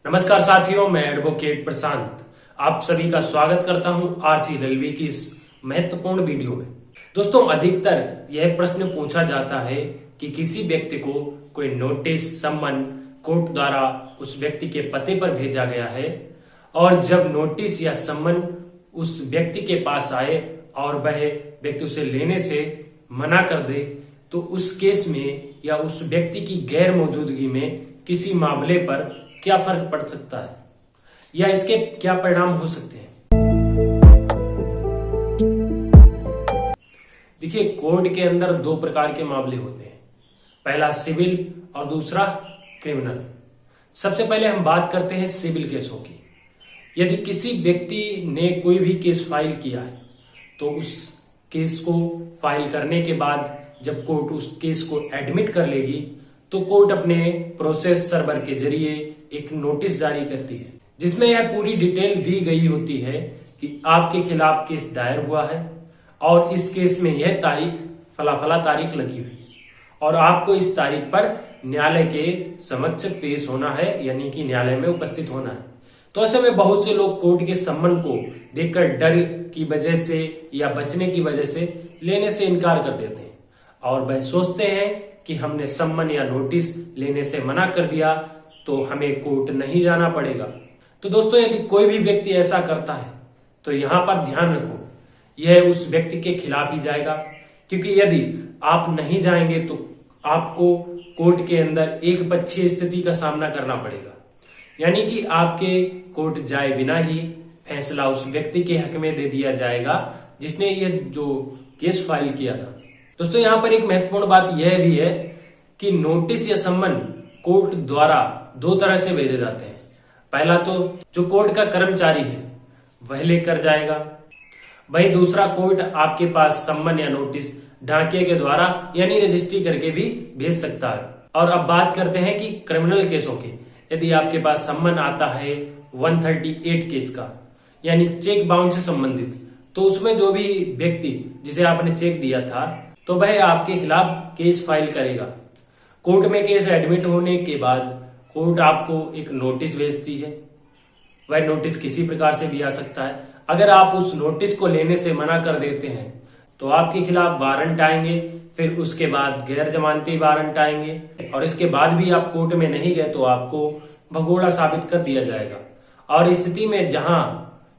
नमस्कार साथियों, मैं एडवोकेट प्रशांत आप सभी का स्वागत करता हूं आरसी रेलवे की इस महत्वपूर्ण वीडियो में। दोस्तों, अधिकतर यह प्रश्न पूछा जाता है कि किसी व्यक्ति को कोई नोटिस सम्मन कोर्ट द्वारा उस व्यक्ति के पते पर भेजा गया है और जब नोटिस या सम्मन उस व्यक्ति के पास आए और वह व्यक्ति उसे लेने से मना कर दे तो उस केस में या उस व्यक्ति की गैर मौजूदगी में किसी मामले पर क्या फर्क पड़ सकता है या इसके क्या परिणाम हो सकते हैं। देखिए, कोर्ट के अंदर दो प्रकार के मामले होते हैं, पहला सिविल और दूसरा क्रिमिनल। सबसे पहले हम बात करते हैं सिविल केसों की। यदि किसी व्यक्ति ने कोई भी केस फाइल किया है तो उस केस को फाइल करने के बाद जब कोर्ट उस केस को एडमिट कर लेगी तो कोर्ट अपने प्रोसेस सर्वर के जरिए एक नोटिस जारी करती है जिसमें यह पूरी डिटेल दी गई होती है कि आपके खिलाफ केस दायर हुआ है और इस केस में यह तारीख फला फला तारीख लगी हुई है और आपको इस तारीख पर न्यायालय के समक्ष पेश होना है, यानी कि न्यायालय में उपस्थित होना है। तो ऐसे में बहुत से लोग कोर्ट के सम्मन को देखकर डर की वजह से या बचने की वजह से लेने से इनकार कर देते हैं और वह सोचते हैं कि हमने सम्मन या नोटिस लेने से मना कर दिया तो हमें कोर्ट नहीं जाना पड़ेगा। तो दोस्तों, यदि कोई भी व्यक्ति ऐसा करता है तो यहां पर ध्यान रखो, यह उस व्यक्ति के खिलाफ ही जाएगा, क्योंकि यदि आप नहीं जाएंगे तो आपको कोर्ट के अंदर एक पक्षीय स्थिति का सामना करना पड़ेगा, यानी कि आपके कोर्ट जाए बिना ही फैसला उस व्यक्ति के हक में दे दिया जाएगा जिसने ये जो केस फाइल किया था। दोस्तों, यहाँ पर एक महत्वपूर्ण बात यह भी है कि नोटिस या सम्मन कोर्ट द्वारा दो तरह से भेजे जाते हैं। पहला तो जो कोर्ट का कर्मचारी है वह लेकर जाएगा, वही दूसरा कोर्ट आपके पास सम्मन या नोटिस डाकिये के द्वारा यानी रजिस्ट्री करके भी भेज सकता है। और अब बात करते हैं कि क्रिमिनल केसों की। यदि आपके पास सम्मन आता है 138 केस का, यानी चेक बाउंस से संबंधित, तो उसमें जो भी व्यक्ति जिसे आपने चेक दिया था तो वह आपके खिलाफ केस फाइल करेगा। कोर्ट में केस एडमिट होने के बाद कोर्ट आपको एक नोटिस भेजती है। वह नोटिस किसी प्रकार से भी आ सकता है। अगर आप उस नोटिस को लेने से मना कर देते हैं तो आपके खिलाफ वारंट आएंगे, फिर उसके बाद गैर जमानती वारंट आएंगे और इसके बाद भी आप कोर्ट में नहीं गए तो आपको भगोड़ा साबित कर दिया जाएगा। और इस स्थिति में जहां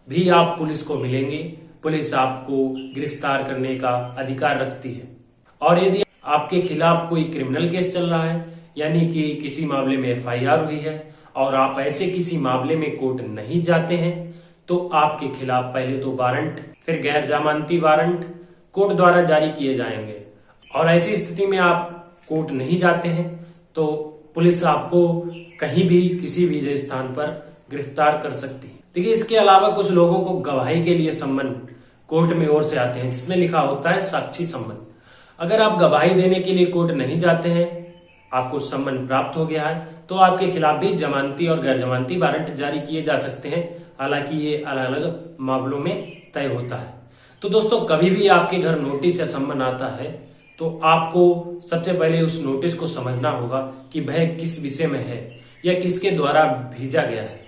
भी आप पुलिस को मिलेंगे, पुलिस आपको गिरफ्तार करने का अधिकार रखती है। और यदि आपके खिलाफ कोई क्रिमिनल केस चल रहा है, यानी कि किसी मामले में एफआईआर हुई है और आप ऐसे किसी मामले में कोर्ट नहीं जाते हैं तो आपके खिलाफ पहले तो वारंट, फिर गैर जमानती वारंट कोर्ट द्वारा जारी किए जाएंगे। और ऐसी स्थिति में आप कोर्ट नहीं जाते हैं तो पुलिस आपको कहीं भी किसी भी स्थान पर गिरफ्तार कर सकती है। देखिए, इसके अलावा कुछ लोगों को गवाही के लिए सम्मन कोर्ट में ओर से आते हैं जिसमें लिखा होता है साक्षी सम्मन। अगर आप गवाही देने के लिए कोर्ट नहीं जाते हैं, आपको सम्मन प्राप्त हो गया है, तो आपके खिलाफ भी जमानती और गैर जमानती वारंट जारी किए जा सकते हैं। हालांकि ये अलग अलग मामलों में तय होता है। तो दोस्तों, कभी भी आपके घर नोटिस या सम्मन आता है तो आपको सबसे पहले उस नोटिस को समझना होगा कि वह किस विषय में है या किसके द्वारा भेजा गया है।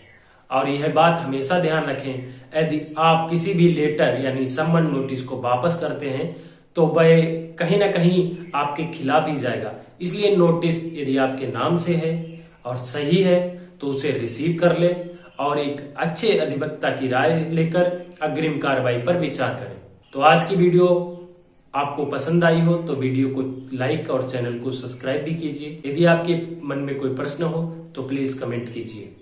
और यह बात हमेशा ध्यान रखें, यदि आप किसी भी लेटर यानी सम्मन नोटिस को वापस करते हैं तो वह कहीं ना कहीं आपके खिलाफ ही जाएगा। इसलिए नोटिस यदि आपके नाम से है और सही है तो उसे रिसीव कर ले और एक अच्छे अधिवक्ता की राय लेकर अग्रिम कार्रवाई पर विचार करें। तो आज की वीडियो आपको पसंद आई हो तो वीडियो को लाइक और चैनल को सब्सक्राइब भी कीजिए। यदि आपके मन में कोई प्रश्न हो तो प्लीज कमेंट कीजिए।